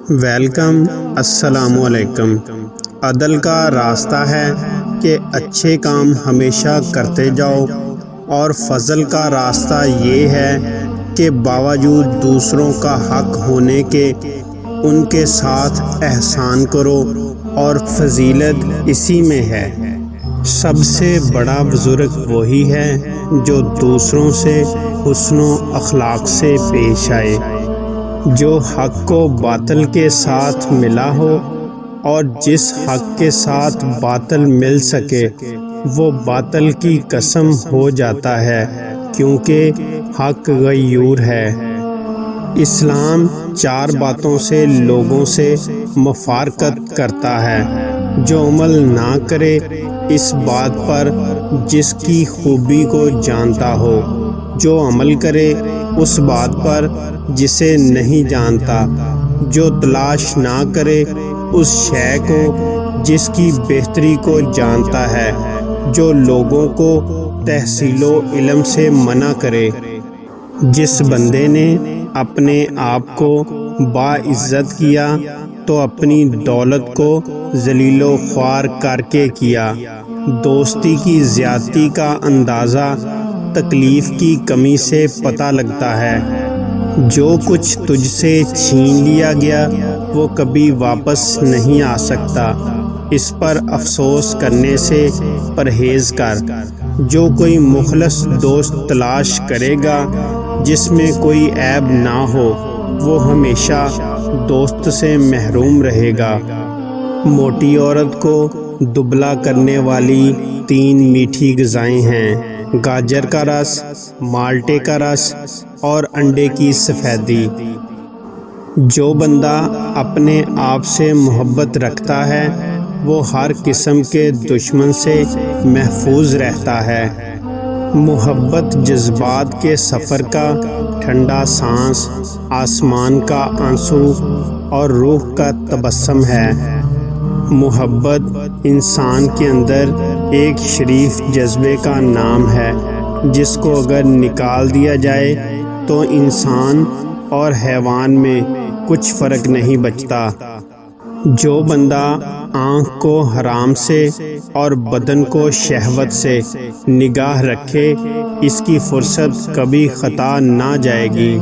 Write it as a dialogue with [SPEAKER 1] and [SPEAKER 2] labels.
[SPEAKER 1] Welcome, السلام علیکم۔ عدل کا راستہ ہے کہ اچھے کام ہمیشہ کرتے جاؤ، اور فضل کا راستہ یہ ہے کہ باوجود دوسروں کا حق ہونے کے ان کے ساتھ احسان کرو، اور فضیلت اسی میں ہے۔ سب سے بڑا بزرگ وہی ہے جو دوسروں سے حسن و اخلاق سے پیش آئے، جو حق کو باطل کے ساتھ ملا ہو، اور جس حق کے ساتھ باطل مل سکے وہ باطل کی قسم ہو جاتا ہے، کیونکہ حق غیور ہے۔ اسلام 4 باتوں سے لوگوں سے مفارقت کرتا ہے: جو عمل نہ کرے اس بات پر جس کی خوبی کو جانتا ہو، جو عمل کرے اس بات پر جسے نہیں جانتا، جو تلاش نہ کرے اس شے کو جس کی بہتری کو جانتا ہے، جو لوگوں کو تحصیل و علم سے منع کرے۔ جس بندے نے اپنے آپ کو باعزت کیا تو اپنی دولت کو ذلیل و خوار کر کے کیا۔ دوستی کی زیادتی کا اندازہ تکلیف کی کمی سے پتہ لگتا ہے۔ جو کچھ تجھ سے چھین لیا گیا وہ کبھی واپس نہیں آ سکتا، اس پر افسوس کرنے سے پرہیز کر۔ جو کوئی مخلص دوست تلاش کرے گا جس میں کوئی عیب نہ ہو، وہ ہمیشہ دوست سے محروم رہے گا۔ موٹی عورت کو دبلا کرنے والی 3 میٹھی غذائیں ہیں: گاجر کا رس، مالٹے کا رس اور انڈے کی سفیدی۔ جو بندہ اپنے آپ سے محبت رکھتا ہے وہ ہر قسم کے دشمن سے محفوظ رہتا ہے۔ محبت جذبات کے سفر کا ٹھنڈا سانس، آسمان کا آنسو اور روح کا تبسم ہے۔ محبت انسان کے اندر ایک شریف جذبے کا نام ہے جس کو اگر نکال دیا جائے تو انسان اور حیوان میں کچھ فرق نہیں بچتا۔ جو بندہ آنکھ کو حرام سے اور بدن کو شہوت سے نگاہ رکھے، اس کی فرصت کبھی خطا نہ جائے گی۔